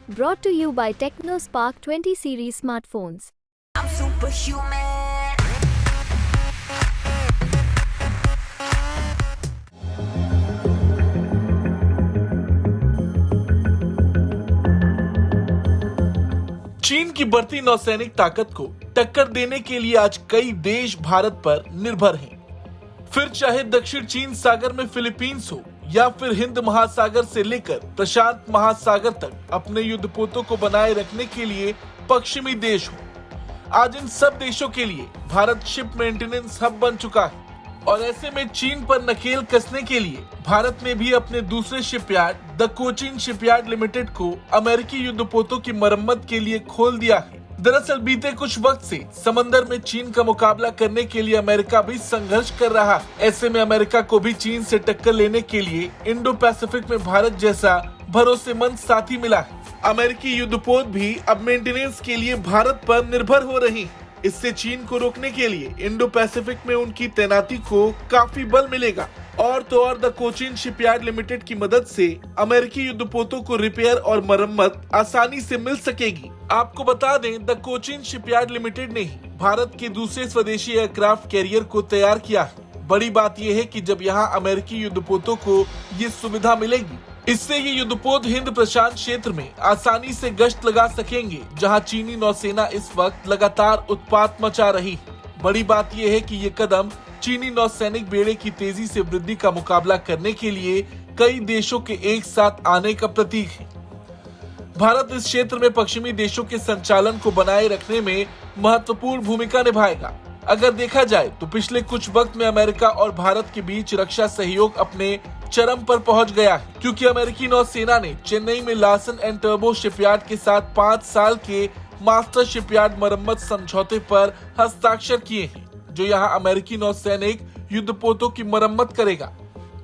Brought to you by TechnoSpark 20 series smartphones. I'm superhuman. चीन की बढ़ती नौसैनिक ताकत को टक्कर देने के लिए आज कई देश भारत पर निर्भर हैं। फिर चाहे दक्षिण चीन सागर में फिलीपींस हो या फिर हिंद महासागर से लेकर प्रशांत महासागर तक अपने युद्धपोतों को बनाए रखने के लिए पश्चिमी देश हो, आज इन सब देशों के लिए भारत शिप मेंटेनेंस हब बन चुका है। और ऐसे में चीन पर नकेल कसने के लिए भारत ने भी अपने दूसरे shipyard the Cochin shipyard limited को अमेरिकी युद्धपोतों की मरम्मत के लिए खोल दिया है। दरअसल बीते कुछ वक्त से समंदर में चीन का मुकाबला करने के लिए अमेरिका भी संघर्ष कर रहा है। ऐसे में अमेरिका को भी चीन से टक्कर लेने के लिए इंडो पैसिफिक में भारत जैसा भरोसेमंद साथी मिला है। अमेरिकी युद्धपोत भी अब मेंटेनेंस के लिए भारत पर निर्भर हो रही है। इससे चीन को रोकने के लिए इंडो पैसिफिक में उनकी तैनाती को काफी बल मिलेगा। और तो और द कोचिन शिपयार्ड लिमिटेड की मदद से अमेरिकी युद्धपोतों को रिपेयर और मरम्मत आसानी से मिल सकेगी। आपको बता दें, द कोचिन शिपयार्ड लिमिटेड ने ही भारत के दूसरे स्वदेशी एयरक्राफ्ट कैरियर को तैयार किया है। बड़ी बात यह है कि जब यहाँ अमेरिकी युद्धपोतों को ये सुविधा मिलेगी, इससे ये युद्धपोत हिंद प्रशांत क्षेत्र में आसानी से गश्त लगा सकेंगे, जहां चीनी नौसेना इस वक्त लगातार उत्पात मचा रही है। बड़ी बात यह है कि ये कदम चीनी नौसैनिक बेड़े की तेजी से वृद्धि का मुकाबला करने के लिए कई देशों के एक साथ आने का प्रतीक है। भारत इस क्षेत्र में पश्चिमी देशों के संचालन को बनाए रखने में महत्वपूर्ण भूमिका निभाएगा। अगर देखा जाए तो पिछले कुछ वक्त में अमेरिका और भारत के बीच रक्षा सहयोग अपने चरम पर पहुंच गया है, क्योंकि अमेरिकी नौसेना ने चेन्नई में लार्सन एंड टर्बो शिपयार्ड के साथ 5 साल के मास्टर शिपयार्ड मरम्मत समझौते पर हस्ताक्षर किए हैं, जो यहां अमेरिकी नौसैनिक युद्धपोतों की मरम्मत करेगा।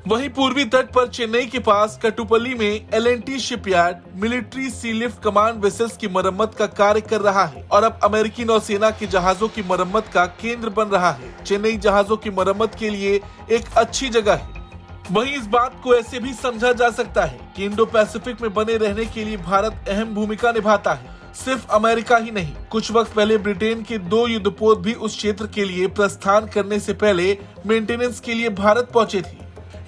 वहीं पूर्वी तट पर चेन्नई के पास कटुपल्ली में एल&टी शिपयार्ड मिलिट्री सी लिफ्ट कमांड वेसल्स की मरम्मत का कार्य कर रहा है और अब अमेरिकी नौसेना के जहाजों की मरम्मत का केंद्र बन रहा है। चेन्नई जहाजों की मरम्मत के लिए एक अच्छी जगह है। वहीं इस बात को ऐसे भी समझा जा सकता है कि इंडो पैसिफिक में बने रहने के लिए भारत अहम भूमिका निभाता है। सिर्फ अमेरिका ही नहीं, कुछ वक्त पहले ब्रिटेन के 2 युद्धपोत भी उस क्षेत्र के लिए प्रस्थान करने से पहले मेंटेनेंस के लिए भारत पहुंचे थे।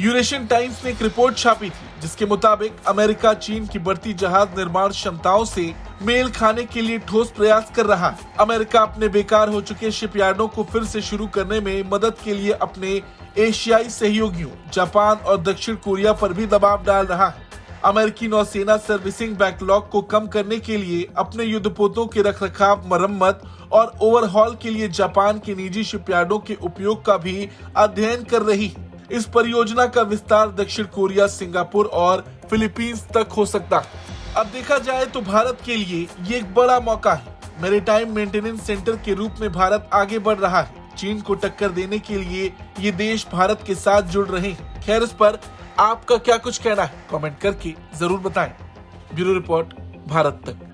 यूरेशियन टाइम्स ने एक रिपोर्ट छापी थी, जिसके मुताबिक अमेरिका चीन की बढ़ती जहाज निर्माण क्षमताओं से मेल खाने के लिए ठोस प्रयास कर रहा है। अमेरिका अपने बेकार हो चुके शिपयार्डों को फिर से शुरू करने में मदद के लिए अपने एशियाई सहयोगियों जापान और दक्षिण कोरिया पर भी दबाव डाल रहा है। अमेरिकी नौसेना सर्विसिंग बैकलॉग को कम करने के लिए अपने युद्धपोतों के रखरखाव, मरम्मत और ओवरहॉल के लिए जापान के निजी शिपयार्डों के उपयोग का भी अध्ययन कर रही है। इस परियोजना का विस्तार दक्षिण कोरिया, सिंगापुर और फिलीपींस तक हो सकता है। अब देखा जाए तो भारत के लिए ये एक बड़ा मौका है। मैरीटाइम मेंटेनेंस सेंटर के रूप में भारत आगे बढ़ रहा है। चीन को टक्कर देने के लिए ये देश भारत के साथ जुड़ रहे हैं। खैर, इस पर आपका क्या कुछ कहना है, कमेंट करके जरूर बताएं। ब्यूरो रिपोर्ट, भारत तक।